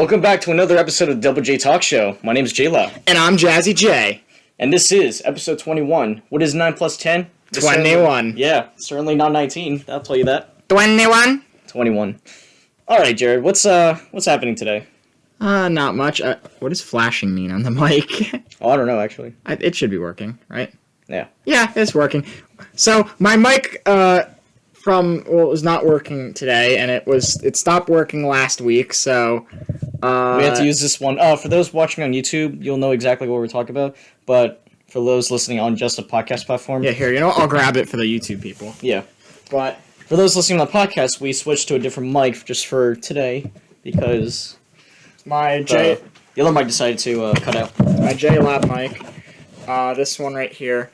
Welcome back to another episode of Double J Talk Show. My name is JLau. And I'm Jazzy J. And this is episode 21. What is 9 plus 10? 21. Certainly not 19. I'll tell you that. 21? 21. Alright, Jared, what's happening today? Not much. What does flashing mean on the mic? Oh, I don't know, actually. It should be working, right? Yeah. Yeah, it's working. So, my mic, was not working today, and it stopped working last week, so... we have to use this one. For those watching on YouTube, you'll know exactly what we're talking about, but for those listening on just a podcast platform... Yeah, here, I'll grab it for the YouTube people. Yeah. But for those listening on the podcast, we switched to a different mic just for today, because... the other mic decided to cut out. My JLau mic, this one right here.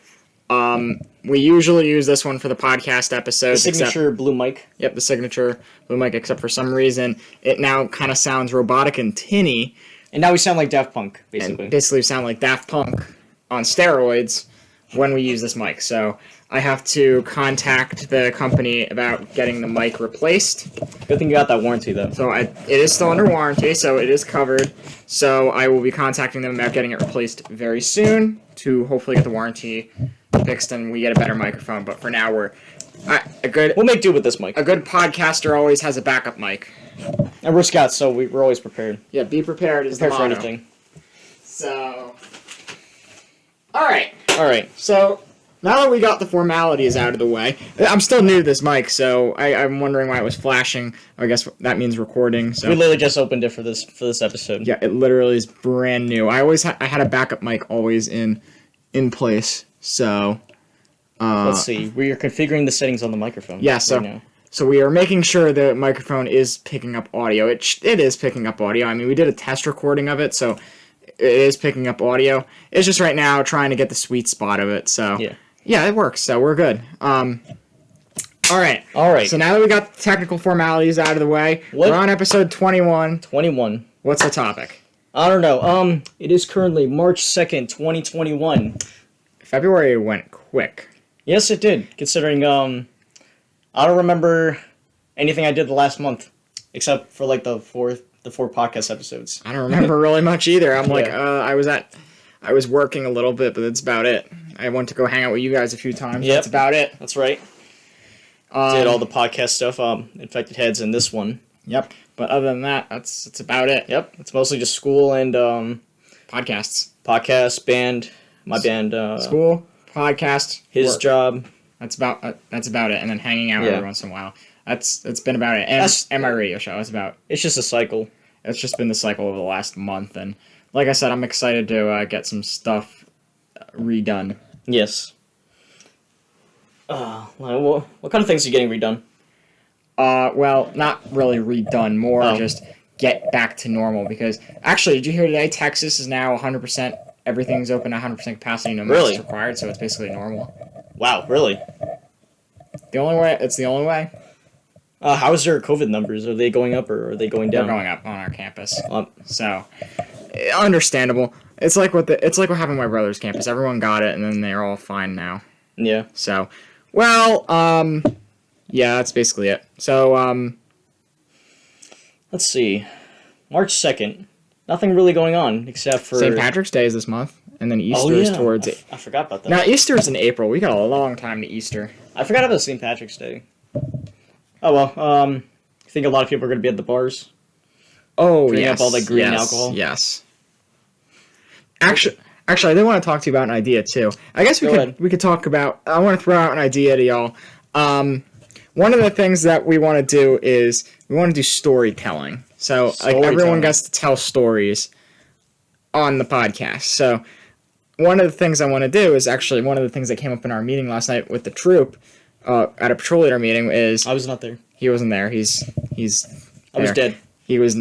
We usually use this one for the podcast episodes. The signature blue mic. Yep, the signature blue mic, except for some reason, it now kind of sounds robotic and tinny. And now we sound like Daft Punk, basically. And basically we sound like Daft Punk on steroids when we use this mic. So I have to contact the company about getting the mic replaced. Good thing you got that warranty, though. So it is still under warranty, so it is covered. So I will be contacting them about getting it replaced very soon to hopefully get the warranty fixed and we get a better microphone. But for now, we'll make do with this mic. A good podcaster always has a backup mic. And we're scouts, so we're always prepared. Yeah, be prepared is the motto. Prepare for anything. So, all right. So now that we got the formalities out of the way, I'm still new to this mic, so I'm wondering why it was flashing. I guess that means recording. So we literally just opened it for this episode. Yeah, it literally is brand new. I had a backup mic always in place. So let's see. We are configuring the settings on the microphone. Yeah. So we are making sure the microphone is picking up audio. It is picking up audio. I mean, we did a test recording of it, so it is picking up audio. It's just right now trying to get the sweet spot of it. So yeah, it works. So we're good. All right. So now that we got the technical formalities out of the way, we're on episode 21. 21. What's the topic? I don't know. It is currently March 2nd, 2021. February went quick. Yes, it did. Considering, I don't remember anything I did the last month, except for like the four podcast episodes. I don't remember really much either. I'm I was working a little bit, but that's about it. I went to go hang out with you guys a few times. Yep. That's about it. That's right. Did all the podcast stuff. Infected Heads in this one. Yep. But other than that, that's about it. Yep. It's mostly just school and podcasts. Podcast, band, my band. School, podcast, his work. job. That's about it. And then hanging out every once in a while. That's been about it. And my radio show. It's just a cycle. It's just been the cycle over the last month. And like I said, I'm excited to get some stuff redone. Yes. What kind of things are you getting redone? Well, not really redone. More just get back to normal. Because actually, did you hear today? Texas is now 100%. Everything's open at 100% capacity. No masks required. So it's basically normal. Wow, really? The only way. How is their COVID numbers? Are they going up or are they going down? They're going up on our campus. So, understandable. It's like what happened at my brother's campus. Everyone got it, and then they're all fine now. Yeah. So, well, yeah, that's basically it. So, let's see. March 2nd. Nothing really going on except for St. Patrick's Day is this month, and then Easter is towards it. I forgot about that. Now, Easter is in April. We got a long time to Easter. I forgot about St. Patrick's Day. Oh, well, I think a lot of people are going to be at the bars. Oh, drinking up all that green alcohol. Yes. Actually, I did want to talk to you about an idea, too. I guess we could talk about... I want to throw out an idea to y'all. One of the things that we want to do is we want to do storytelling. So, everyone gets to tell stories on the podcast. So, one of the things I want to do is actually one of the things that came up in our meeting last night with the troop at a patrol leader meeting is... I was not there. He wasn't there. He's I was dead. He was...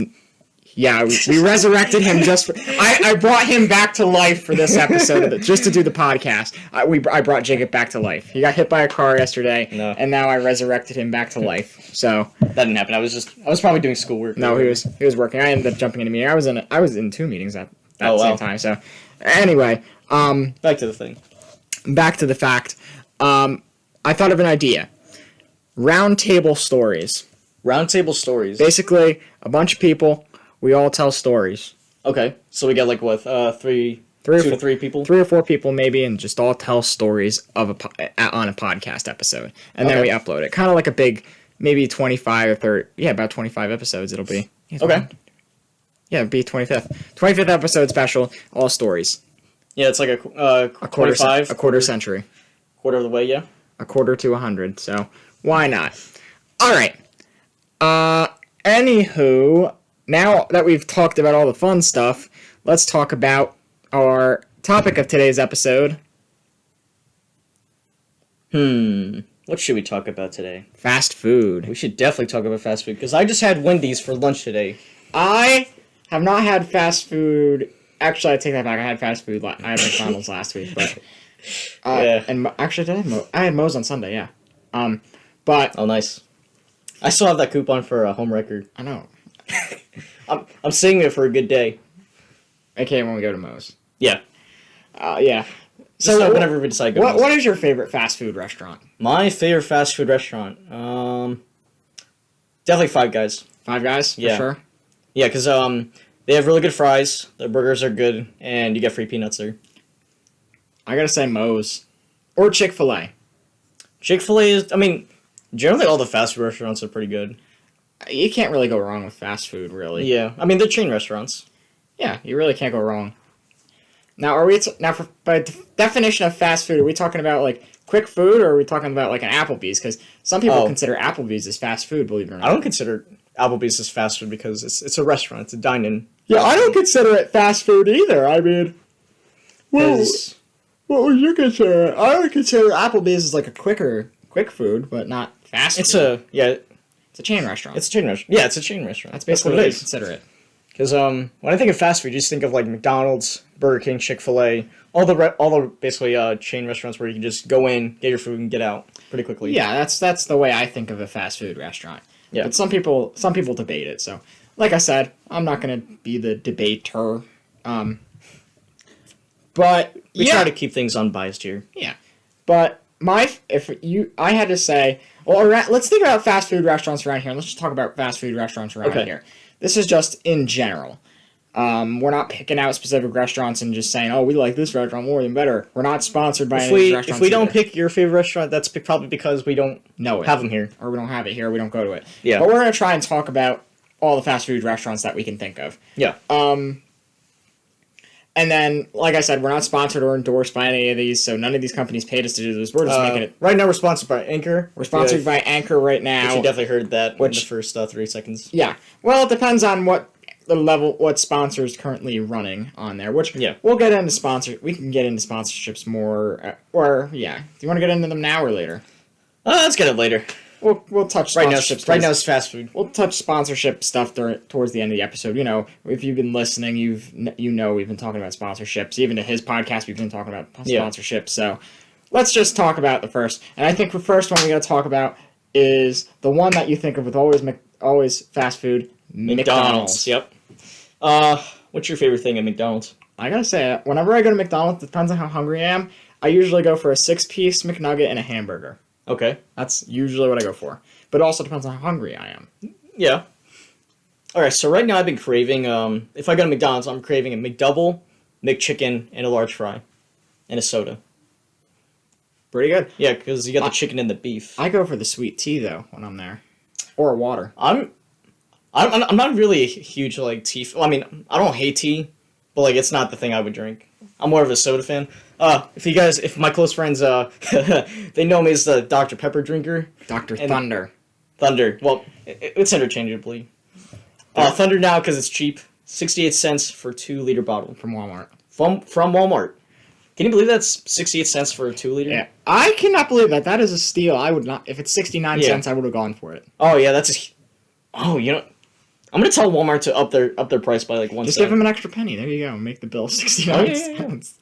Yeah, we resurrected him just for... I brought him back to life for this episode, just to do the podcast. I brought Jacob back to life. He got hit by a car yesterday, and now I resurrected him back to life. So that didn't happen. I was probably doing schoolwork. No, he was working. I ended up jumping in a meeting. I was in 2 meetings at the same time. So anyway, back to the thing. Back to the fact. I thought of an idea. Round table stories. Round table stories. Basically, a bunch of people We all tell stories. Okay, so we got like what, two to three people? 3 or 4 people maybe, and just all tell stories of on a podcast episode. And then we upload it. Kind of like a big, maybe 25 or 30, about 25 episodes it'll be. Yeah, okay. Yeah, it'd be 25th. 25th episode special, all stories. Yeah, it's like a quarter, 25. A quarter century. Quarter of the way, yeah. A quarter to 100, so why not? All right. Anywho, now that we've talked about all the fun stuff, let's talk about our topic of today's episode. What should we talk about today? Fast food. We should definitely talk about fast food, because I just had Wendy's for lunch today. I have not had fast food. Actually, I take that back. I had fast food. I had McDonald's last week, but yeah. And actually, I had Moe's on Sunday. Yeah. But oh, nice. I still have that coupon for a home record. I know. I'm saving it for a good day. Okay, when we go to Moe's. Yeah. Yeah. So whenever we decide to go. What is your favorite fast food restaurant? My favorite fast food restaurant, definitely Five Guys. Five Guys, for sure. Yeah, because they have really good fries. Their burgers are good, and you get free peanuts there. I gotta say Moe's or Chick-fil-A. Chick-fil-A is, I mean, generally all the fast food restaurants are pretty good. You can't really go wrong with fast food, really. Yeah, I mean they're chain restaurants. Yeah, you really can't go wrong. Now, are we by definition of fast food? Are we talking about like quick food, or are we talking about like an Applebee's? Because some people consider Applebee's as fast food. Believe it or not, I don't consider Applebee's as fast food because it's a restaurant. It's a dine-in. Yeah, I don't consider it fast food either. I mean, well, what would you consider it? I would consider Applebee's as like a quick food, but not fast food. It's a chain restaurant. It's a chain restaurant. Yeah, it's a chain restaurant. That's basically what I consider it. Because when I think of fast food, you just think of like McDonald's, Burger King, Chick-fil-A, all the basically chain restaurants where you can just go in, get your food, and get out pretty quickly. Yeah, that's the way I think of a fast food restaurant. Yeah. But some people debate it. So, like I said, I'm not gonna be the debater. But we try to keep things unbiased here. Yeah. But I had to say, well, let's think about fast food restaurants around here. Let's just talk about fast food restaurants around here. This is just in general. We're not picking out specific restaurants and just saying, oh, we like this restaurant more than better. We're not sponsored by any restaurants. If we don't pick your favorite restaurant, that's probably because we don't have them here. Or we don't have it here, we don't go to it. Yeah. But we're going to try and talk about all the fast food restaurants that we can think of. Yeah. And then, like I said, we're not sponsored or endorsed by any of these, so none of these companies paid us to do this. We're just making it. Right now, we're sponsored by Anchor. We're sponsored by Anchor right now. You definitely heard that in the first 3 seconds. Yeah. Well, it depends on what sponsor is currently running on there. Which we'll get into We can get into sponsorships more, do you want to get into them now or later? Let's get it later. We'll touch sponsorships. Right now it's fast food. We'll touch sponsorship stuff towards the end of the episode. You know, if you've been listening, we've been talking about sponsorships. Even to his podcast, we've been talking about sponsorships. So let's just talk about the first. And I think the first one we got to talk about is the one that you think of with always fast food, McDonald's. Yep. What's your favorite thing at McDonald's? I gotta say, whenever I go to McDonald's, it depends on how hungry I am. I usually go for a 6-piece McNugget and a hamburger. Okay. That's usually what I go for. But it also depends on how hungry I am. Yeah. Alright, so right now I've been craving, if I go to McDonald's, I'm craving a McDouble, McChicken, and a large fry. And a soda. Pretty good. Yeah, because you got the chicken and the beef. I go for the sweet tea, though, when I'm there. Or water. I'm not really a huge, tea... I mean, I don't hate tea, but, it's not the thing I would drink. I'm more of a soda fan. If my close friends, they know me as the Dr. Pepper drinker. Dr. Thunder. Thunder. Well, it's interchangeably. Thunder now because it's cheap. 68 cents for a 2-liter bottle. From Walmart. From Walmart. Can you believe that's 68 cents for a 2-liter? Yeah. I cannot believe that. That is a steal. I would not... If it's 69 cents, I would have gone for it. Oh, yeah, that's I'm going to tell Walmart to up their price by, 1 cent. Just give them an extra penny. There you go. Make the bill 69 cents.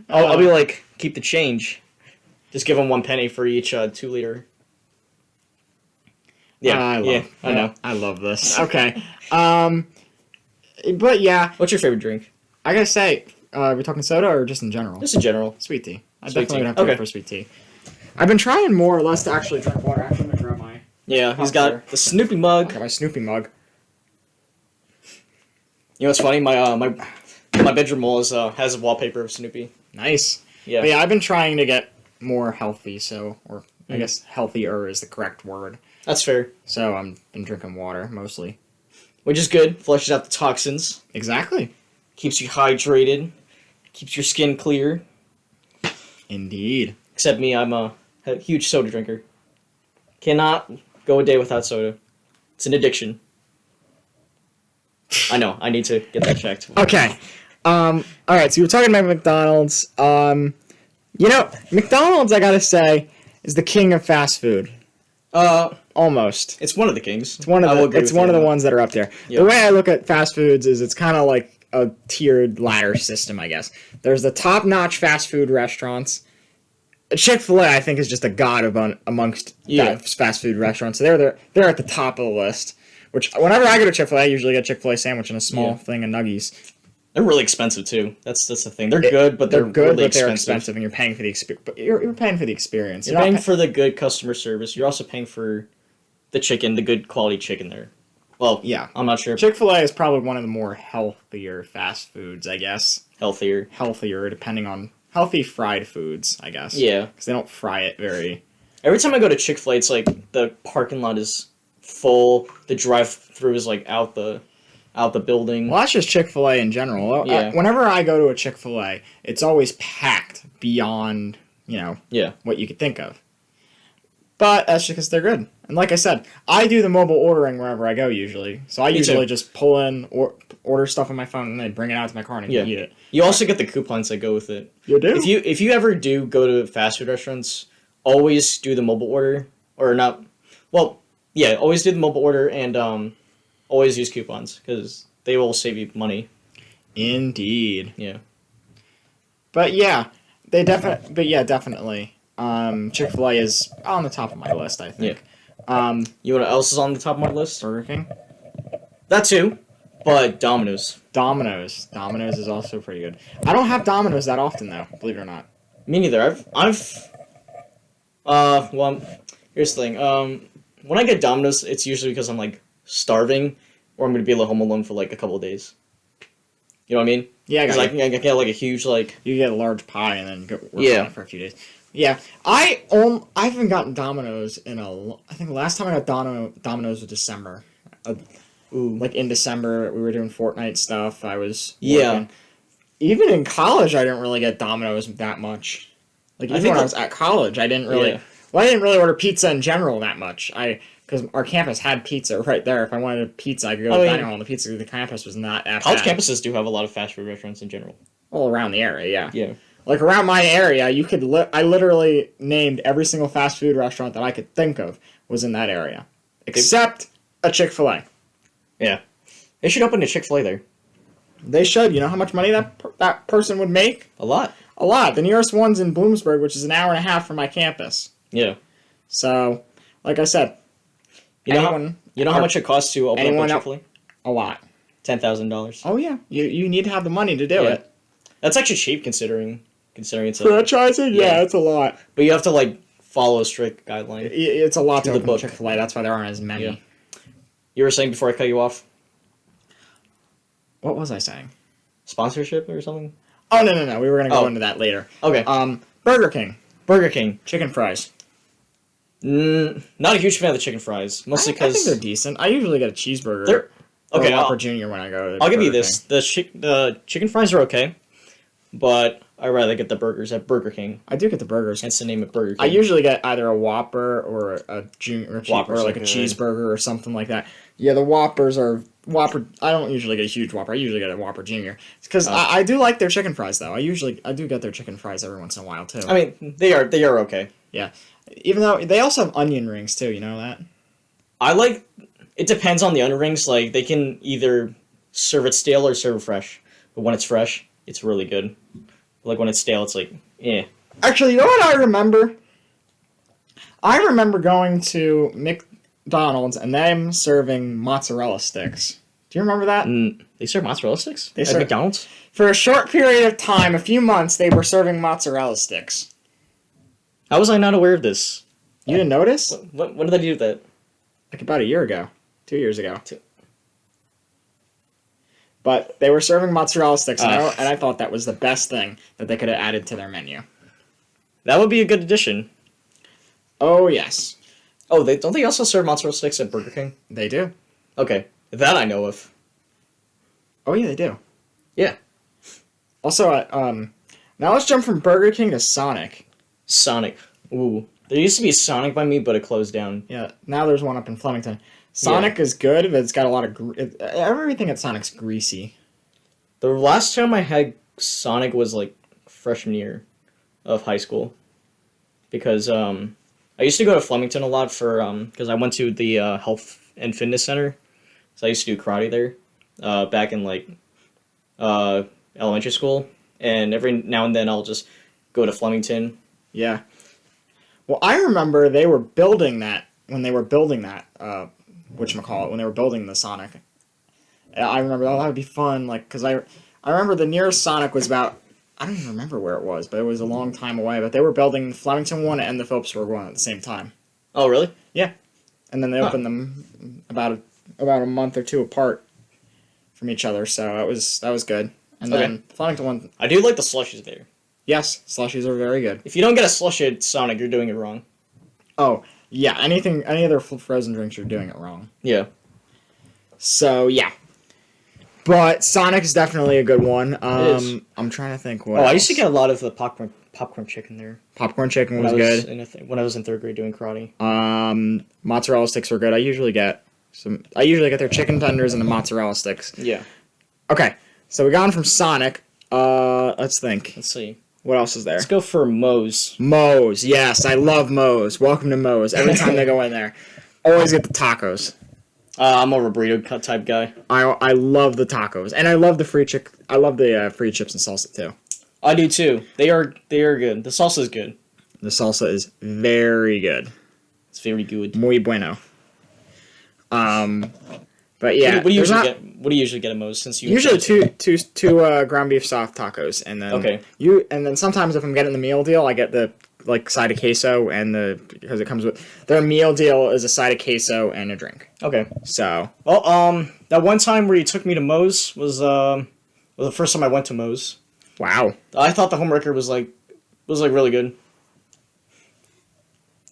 I'll be keep the change. Just give them 1 penny for each 2-liter. Yeah, I know. I love this. Okay. But yeah. What's your favorite drink? I gotta say, are we talking soda or just in general? Just in general. Sweet tea. I definitely would have to go for sweet tea. I've been trying more or less to actually drink water. Actually, I'm gonna grab my... Yeah, he's got the Snoopy mug. I got my Snoopy mug. You know what's funny? My bedroom wall has a wallpaper of Snoopy. Nice. Yeah. But yeah, I've been trying to get more healthy, or I guess healthier is the correct word. That's fair. So I've been drinking water mostly. Which is good. Flushes out the toxins. Exactly. Keeps you hydrated. Keeps your skin clear. Indeed. Except me, I'm a huge soda drinker. Cannot go a day without soda. It's an addiction. I know. I need to get that checked. Okay. All right. So you were talking about McDonald's. McDonald's, I gotta say, is the king of fast food. Almost. It's one of the kings. It's one of the ones that are up there. Yep. The way I look at fast foods is it's kind of like a tiered ladder system, I guess. There's the top-notch fast food restaurants. Chick-fil-A, I think, is just a god amongst fast food restaurants. So they're at the top of the list. Which, whenever I go to Chick-fil-A, I usually get a Chick-fil-A sandwich and a small thing of nuggies. They're really expensive too. That's the thing. They're good, but they're really expensive. And you're paying for the experience. But you're paying for the experience. You're paying for the good customer service. You're also paying for the chicken, the good quality chicken there. Well, yeah, I'm not sure. Chick-fil-A is probably one of the more healthier fast foods, I guess. Healthier, depending on healthy fried foods, I guess. Yeah, because they don't fry it very. Every time I go to Chick-fil-A, it's like the parking lot is full. The drive-through is like out the building. Well, that's just Chick-fil-A in general. Yeah. Whenever I go to a Chick-fil-A, it's always packed beyond, what you could think of. But that's just because they're good. And like I said, I do the mobile ordering wherever I go usually. So I usually just pull in, order stuff on my phone, and then bring it out to my car and eat it. You also get the coupons that go with it. You do? If you ever do go to fast food restaurants, always do the mobile order. Or not. Well, yeah, always do the mobile order and always use coupons because they will save you money. Indeed. Yeah. But yeah, definitely. Chick-fil-A is on the top of my list, I think. Yeah. You know what else is on the top of my list? Burger King. That too, but Domino's. Domino's is also pretty good. I don't have Domino's that often though, believe it or not. Me neither. Here's the thing. When I get Domino's, it's usually because I'm like starving, or I'm gonna be home alone for like a couple of days. You know what I mean? Yeah, I can get like a huge like. You get a large pie and then work on it for a few days. Yeah, I haven't gotten Domino's I think the last time I got Domino's was December. Like in December, we were doing Fortnite stuff. I was working. Even in college, I didn't really get Domino's that much. Like even when I was at college, I didn't really. Yeah. Well, I didn't really order pizza in general that much. Because our campus had pizza right there. If I wanted a pizza, I could go to the dining hall, and the pizza at the campus was not that college bad. Campuses do have a lot of fast food restaurants in general. All around the area, yeah. Yeah. Like around my area, you could. I literally named every single fast food restaurant that I could think of was in that area, except a Chick-fil-A. Yeah, they should open a Chick-fil-A there. They should. You know how much money that person would make? A lot. A lot. The nearest one's in Bloomsburg, which is an hour and a half from my campus. Yeah. So, like I said, you know how much it costs to open up a Chick-fil-A? A lot. $10,000. Oh yeah, you need to have the money to do it. That's actually cheap considering it's franchising. Yeah, it's a lot. But you have to like follow a strict guideline. It's a lot to open a Chick-fil-A. That's why there aren't as many. Yeah. You were saying before I cut you off? What was I saying? Sponsorship or something? Oh no. We were gonna go into that later. Okay. Burger King. Burger King. Chicken fries. Not a huge fan of the chicken fries, mostly because I think they're decent. I usually get a cheeseburger. Okay, Whopper Jr. when I go to I'll give you this. The chicken fries are okay, but I'd rather get the burgers at Burger King. I do get the burgers. Hence the name of Burger King. I usually get either a Whopper or a Junior Whopper, or like a cheeseburger or something like that. Yeah, the Whoppers are Whopper. I don't usually get a huge Whopper. I usually get a Whopper Jr. Because I do like their chicken fries though. I do get their chicken fries every once in a while too. I mean, they are okay. Yeah, even though they also have onion rings too. You know that? It depends on the onion rings. Like, they can either serve it stale or serve it fresh. But when it's fresh, it's really good. Like, when it's stale, it's like, eh. Actually, you know what I remember? I remember going to McDonald's and them serving mozzarella sticks. Do you remember that? They serve mozzarella sticks? At McDonald's? For a short period of time, a few months, they were serving mozzarella sticks. How was I not aware of this? You didn't notice? When did they do that? Like about a year ago. 2 years ago. But they were serving mozzarella sticks, and I thought that was the best thing that they could have added to their menu. That would be a good addition. Oh, yes. Oh, don't they also serve mozzarella sticks at Burger King? They do. Okay, that I know of. Oh, yeah, they do. Yeah. Also, now let's jump from Burger King to Sonic. Sonic. Ooh. There used to be a Sonic by me, but it closed down. Yeah, now there's one up in Flemington. Sonic is good, but it's got a lot of... everything at Sonic's greasy. The last time I had Sonic was, like, freshman year of high school. Because, I used to go to Flemington a lot for, because I went to the, health and fitness center. So I used to do karate there, back in, like, elementary school. And every now and then I'll just go to Flemington. Yeah. Well, I remember they were building that, when they were building that, whatchamacallit, when they were building the Sonic. I remember, that would be fun, like, because I remember the nearest Sonic was about, I don't even remember where it was, but it was a long time away, but they were building the Flemington one and the Phillipsburg one at the same time. Oh, really? Yeah. And then they opened them about a month or two apart from each other, so that was good. And then the Flemington one... I do like the slushies there. Yes, slushies are very good. If you don't get a slushie at Sonic, you're doing it wrong. Oh, yeah, any other frozen drinks, you're doing it wrong. Yeah. So, yeah. But Sonic is definitely a good one. I'm trying to think what else. I used to get a lot of the popcorn chicken there. Popcorn chicken was good. When I was in 3rd grade doing karate. Mozzarella sticks were good. I usually get their chicken tenders and the mozzarella sticks. Yeah. Okay, so we got on from Sonic. Let's think. Let's see. What else is there? Let's go for Moe's. Moe's, yes, I love Moe's. Welcome to Moe's. Every time they go in there, always get the tacos. I'm more of a burrito type guy. I love the tacos, and I love the free I love the free chips and salsa too. I do too. They are good. The salsa is good. The salsa is very good. It's very good. Muy bueno. But yeah, what do you usually get at Moe's? Since you usually two ground beef soft tacos, and then and then sometimes if I'm getting the meal deal, I get the side of queso because it comes with their meal deal is a side of queso and a drink. Okay. So that one time where you took me to Moe's was the first time I went to Moe's. Wow. I thought the homewrecker was really good.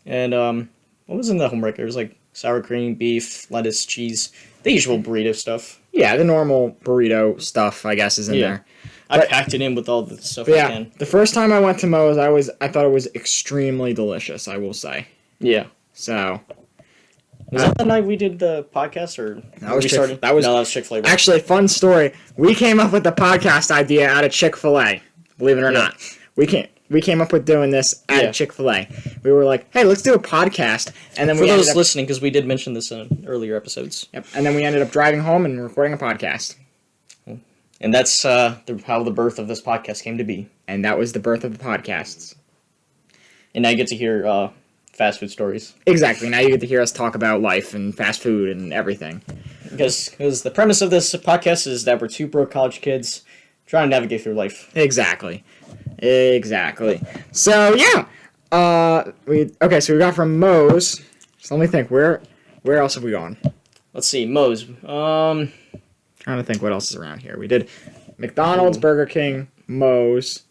And what was in the homewrecker? It was like sour cream, beef, lettuce, cheese, the usual burrito stuff. Yeah, the normal burrito stuff, I guess, is in there. I packed it in with all the stuff I can. The first time I went to Moe's, I thought it was extremely delicious, I will say. Yeah. So. Was that the night we did the podcast, or that was Chick-fil-A. Actually, fun story. We came up with the podcast idea out of Chick-fil-A. Believe it or not, we came up with doing this at Chick-fil-A. We were like, "Hey, let's do a podcast." And then for those listening, because we did mention this in earlier episodes. Yep. And then we ended up driving home and recording a podcast. And that's how the birth of this podcast came to be. And that was the birth of the podcasts. And now you get to hear fast food stories. Exactly. Now you get to hear us talk about life and fast food and everything. Because the premise of this podcast is that we're two broke college kids trying to navigate through life. Exactly. So yeah. So we got from Moe's. So let me think. Where else have we gone? Let's see. Moe's. Trying to think what else is around here. We did McDonald's, Burger King, Moe's,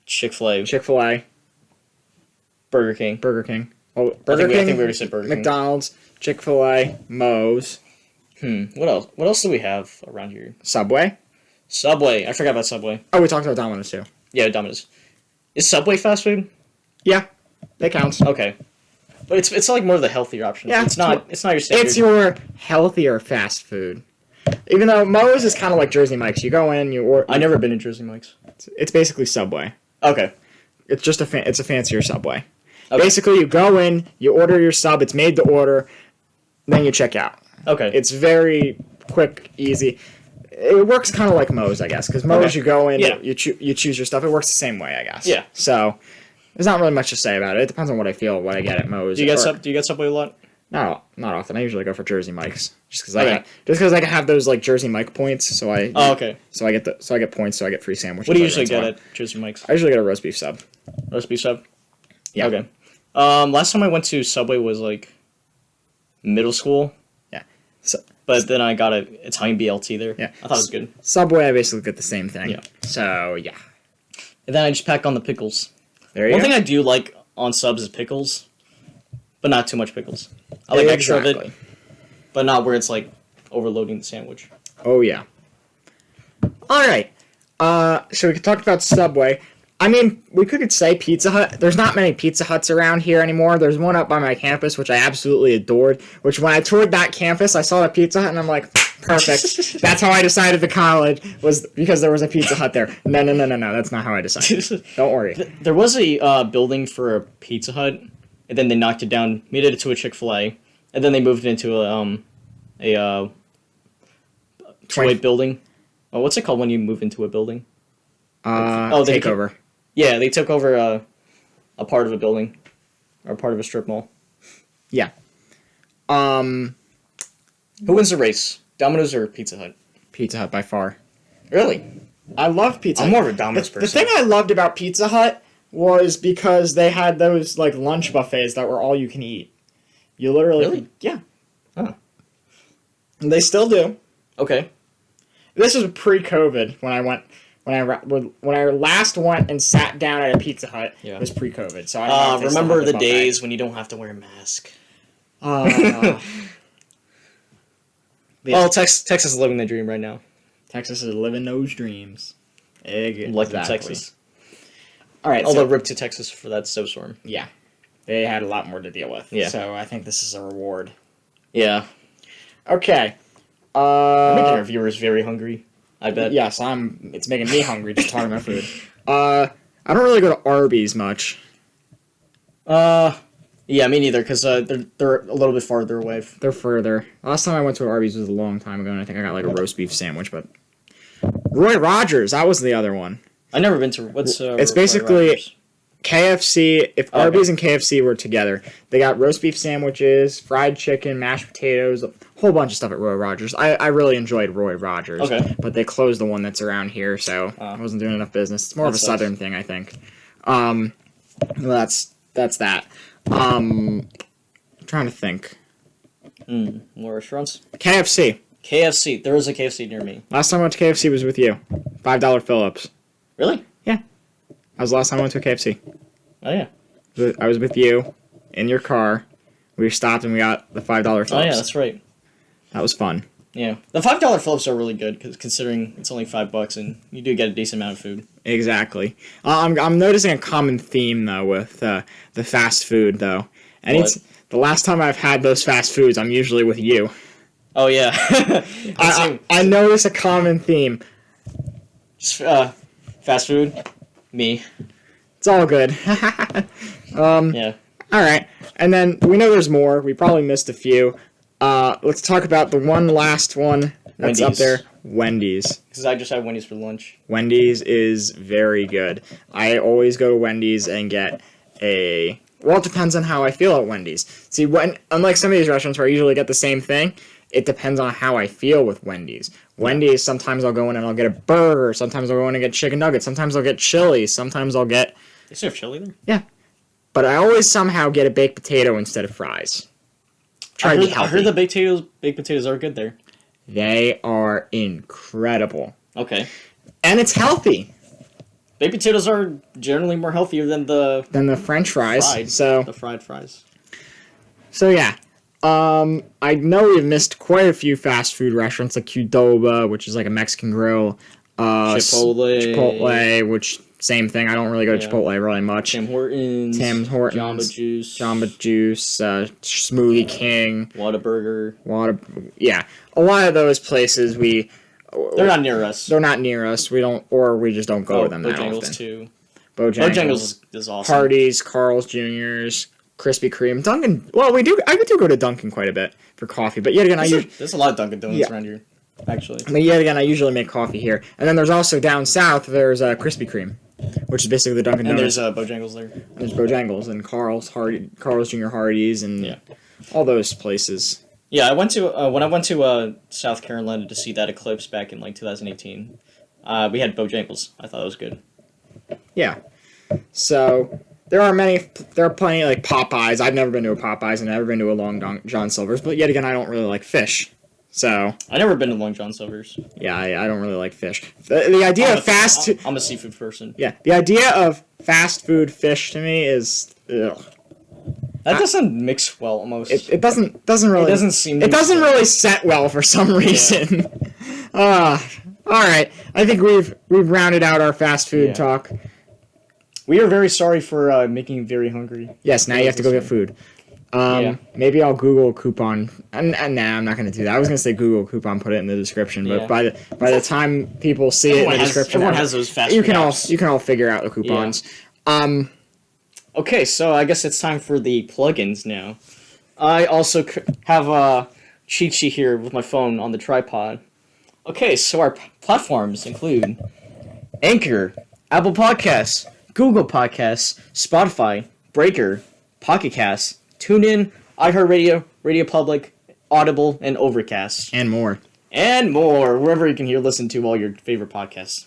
Chick-fil-A, Burger King. Oh, Burger King. I think we already said Burger King. McDonald's, Chick-fil-A, Moe's. What else? What else do we have around here? Subway. I forgot about Subway. Oh, we talked about Domino's too. Yeah, Domino's. Is Subway fast food? Yeah, that counts. Okay. But it's like more of the healthier option. Yeah, it's not your standard. It's your healthier fast food. Even though Moe's is kind of like Jersey Mike's. You go in, I've never been in Jersey Mike's. It's basically Subway. Okay. It's just it's a fancier Subway. Okay. Basically, you go in, you order your sub, it's made to order, then you check out. Okay. It's very quick, easy. It works kind of like Moe's, I guess, because Moe's you go in, you choose your stuff. It works the same way, I guess. Yeah. So there's not really much to say about it. It depends on what I feel, what I get at Moe's. Do you get Subway a lot? No, not often. I usually go for Jersey Mike's, just because I can have those like Jersey Mike points. So I get points, so I get free sandwiches. What do you usually get at Jersey Mike's? I usually get a roast beef sub. Roast beef sub. Yeah. Okay. Last time I went to Subway was like middle school. Yeah. but then I got a Italian BLT there. Yeah. I thought it was good. Subway, I basically get the same thing. Yeah. So, yeah. And then I just pack on the pickles. There you One go. thing I do like on subs is pickles, but not too much pickles. I like extra of it, but not where it's like overloading the sandwich. Oh, yeah. All right. So we could talk about Subway. I mean, we could say Pizza Hut. There's not many Pizza Huts around here anymore. There's one up by my campus, which I absolutely adored, which when I toured that campus, I saw a Pizza Hut, and I'm like, perfect. That's how I decided to college, was because there was a Pizza Hut there. No, that's not how I decided. Don't worry. There was a building for a Pizza Hut, and then they knocked it down, made it into a Chick-fil-A, and then they moved it into a 2 building. Oh, what's it called when you move into a building? Takeover. Yeah, they took over a part of a building, or part of a strip mall. Yeah. Who wins the race? Domino's or Pizza Hut? Pizza Hut by far. Really? I love Pizza Hut. I'm more of a Domino's person. The thing I loved about Pizza Hut was because they had those like lunch buffets that were all you can eat. You literally Really? Yeah. Huh. They still do. Okay. This was pre-COVID when I last went and sat down at a Pizza Hut. Yeah. It was pre-COVID, so I don't know if they still remember have the buffet. days when you don't have to wear a mask. Well, Texas is living the dream right now. Texas is living those dreams. Exactly. Like Texas. All right. Although rip to Texas for that snowstorm. Yeah, they had a lot more to deal with. Yeah. So I think this is a reward. Yeah. Okay. Making our viewers very hungry. I bet. Yes, it's making me hungry just talking about food. I don't really go to Arby's much. Yeah, me neither, because they're a little bit farther away. They're further. Last time I went to an Arby's was a long time ago, and I think I got like a roast beef sandwich. But Roy Rogers, that was the other one. I've never been to. What's it's Roy basically Rogers? KFC. If Arby's and KFC were together, they got roast beef sandwiches, fried chicken, mashed potatoes, a whole bunch of stuff at Roy Rogers. I really enjoyed Roy Rogers. Okay. But they closed the one that's around here, so I wasn't doing enough business. It's more of a southern thing, I think. Well, that's that. I'm trying to think. More restaurants? KFC. KFC. There is a KFC near me. Last time I went to KFC was with you. $5 Phillips. Really? Yeah. That was the last time I went to a KFC. Oh, yeah. I was with you in your car. We stopped and we got the $5 Phillips. Oh, yeah, that's right. That was fun. Yeah. The $5 Phillips are really good, considering it's only $5 and you do get a decent amount of food. Exactly. I'm noticing a common theme, though, with the fast food, though. And What? the last time I've had those fast foods, I'm usually with you. Oh, yeah. I notice a common theme. Just, fast food. Me. It's all good. Yeah. All right. And then we know there's more. We probably missed a few. Let's talk about the one last one that's up Wendy's. there. Wendy's. Because I just had Wendy's for lunch. Wendy's is very good. I always go to Wendy's and get a... Well, it depends on how I feel at Wendy's. See, unlike some of these restaurants where I usually get the same thing, it depends on how I feel with Wendy's. Wendy's, sometimes I'll go in and I'll get a burger. Sometimes I'll go in and get chicken nuggets. Sometimes I'll get chili. Sometimes I'll get... They still have chili there? Yeah. But I always somehow get a baked potato instead of fries. Try to be healthy. I heard the baked potatoes are good there. They are incredible. Okay. And it's healthy. Baked potatoes are generally more healthier than the French fries. fried, So the fried fries. So yeah. I know we've missed quite a few fast food restaurants like Qdoba, which is like a Mexican grill. Chipotle, which same thing. I don't really go to Chipotle really much. Tim Hortons. Jamba Juice. Smoothie King. Whataburger. Yeah. A lot of those places they're not near us. They're not near us. We just don't go to them that Bojangles often. too. Bojangles is awesome. Hardee's, Carl's Jr.'s, Krispy Kreme, Dunkin'. Well, I do go to Dunkin' quite a bit for coffee, but yet again, there's a lot of Dunkin' Donuts around here, actually. But yet again, I usually make coffee here. And then there's also down south, there's Krispy Kreme, which is basically the Dunkin' Donuts. And there's Bojangles there. There's Bojangles and Carl's Jr. Hardee's, and all those places. Yeah, I went to when I went to South Carolina to see that eclipse back in like 2018. We had Bojangles. I thought it was good. Yeah. So there are plenty like Popeyes. I've never been to a Popeyes and never been to a Long John Silver's, but yet again, I don't really like fish. So I've never been to Long John Silver's. yeah, I don't really like fish. The idea of I'm a seafood person. Yeah, the idea of fast food fish to me is ugh. That doesn't mix well almost. It doesn't really. It doesn't seem. It doesn't really set well for some reason. All right. I think we've rounded out our fast food talk. We are very sorry for making you very hungry. Yes. Now you have to go get food. Maybe I'll Google coupon. And nah, I'm not going to do that. I was going to say Google coupon, put it in the description, but by the time people see it in the description, everyone has those fast. You can all figure out the coupons. Yeah. Okay, so I guess it's time for the plugins now. I also have a cheat sheet here with my phone on the tripod. Okay, so our platforms include Anchor, Apple Podcasts, Google Podcasts, Spotify, Breaker, Pocket Casts, TuneIn, iHeartRadio, Radio Public, Audible, and Overcast. And more. And more, wherever you can listen to all your favorite podcasts.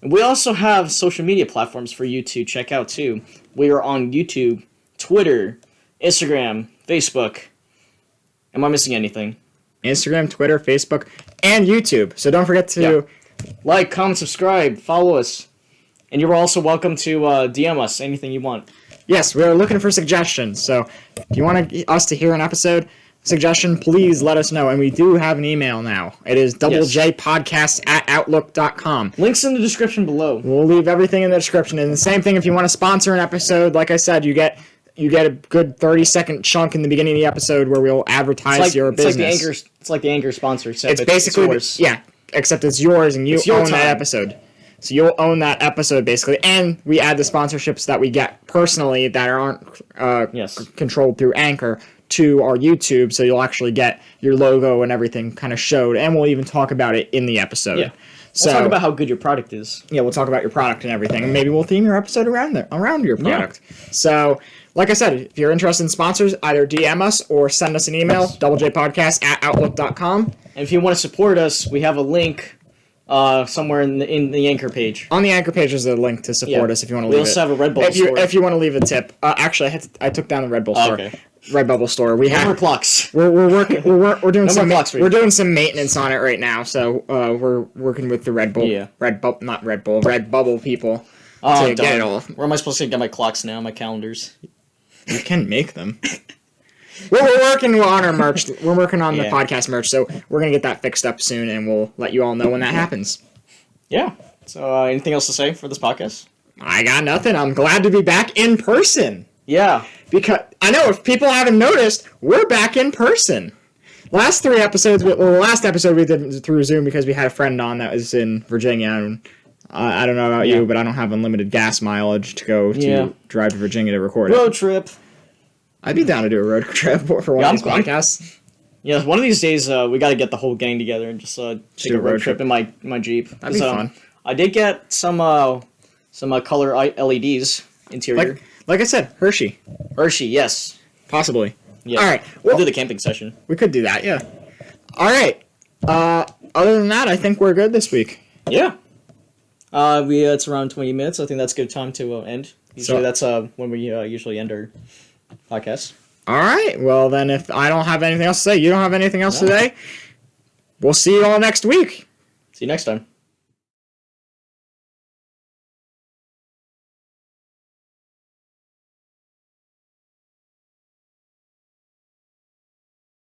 And we also have social media platforms for you to check out, too. We are on YouTube, Twitter, Instagram, Facebook. Am I missing anything? Instagram, Twitter, Facebook, and YouTube. So don't forget to like, comment, subscribe, follow us. And you're also welcome to DM us anything you want. Yes, we're looking for suggestions. So if you want us to hear an episode suggestion, please let us know. And we do have an email now. It is doublejpodcast@outlook.com. Links in the description below. We'll leave everything in the description. And the same thing, if you want to sponsor an episode, like I said, you get a good 30-second chunk in the beginning of the episode where we'll advertise your business. It's like the Anchor sponsor, except it's basically yours. Except it's yours and you own time. that episode. So you'll own that episode basically, and we add the sponsorships that we get personally that aren't controlled through Anchor to our YouTube, so you'll actually get your logo and everything kind of showed, and we'll even talk about it in the episode. Yeah. We'll talk about how good your product is. Yeah, we'll talk about your product and everything, and maybe we'll theme your episode around your product. Yeah. So, like I said, if you're interested in sponsors, either DM us or send us an email, doublejpodcast@outlook.com. And if you want to support us, we have a link somewhere in the Anchor page. On the Anchor page is a link to support us if you want to leave it. We also have a Redbubble store. If you want to leave a tip. Actually, I took down the Redbubble store. Okay. Redbubble store. We have more clocks. We're working. We're doing we're doing some maintenance on it right now. So we're working with the Red Bull. Yeah. Redbubble people to get it all. Where am I supposed to get my clocks now? My calendars. You can make them. We're working on our merch. We're working on the podcast merch, so we're gonna get that fixed up soon, and we'll let you all know when that happens. Yeah. So anything else to say for this podcast? I got nothing. I'm glad to be back in person. Yeah. Because I know if people haven't noticed, we're back in person. Last episode we did through Zoom because we had a friend on that was in Virginia. And I don't know about you, but I don't have unlimited gas mileage to drive to Virginia to record road trip. I'd be down to do a road trip for one of these podcasts. Yeah, one of these days we got to get the whole gang together and just take a road trip in my Jeep. That'd be fun. I did get some color LEDs interior. Like I said, Hershey, yes. Possibly. Yeah. All right. We'll do the camping session. We could do that, yeah. All right. Other than that, I think we're good this week. Yeah. It's around 20 minutes. I think that's a good time to end. Usually that's when we usually end our podcast. All right. Well, then if I don't have anything else to say, you don't have anything else today, we'll see you all next week. See you next time.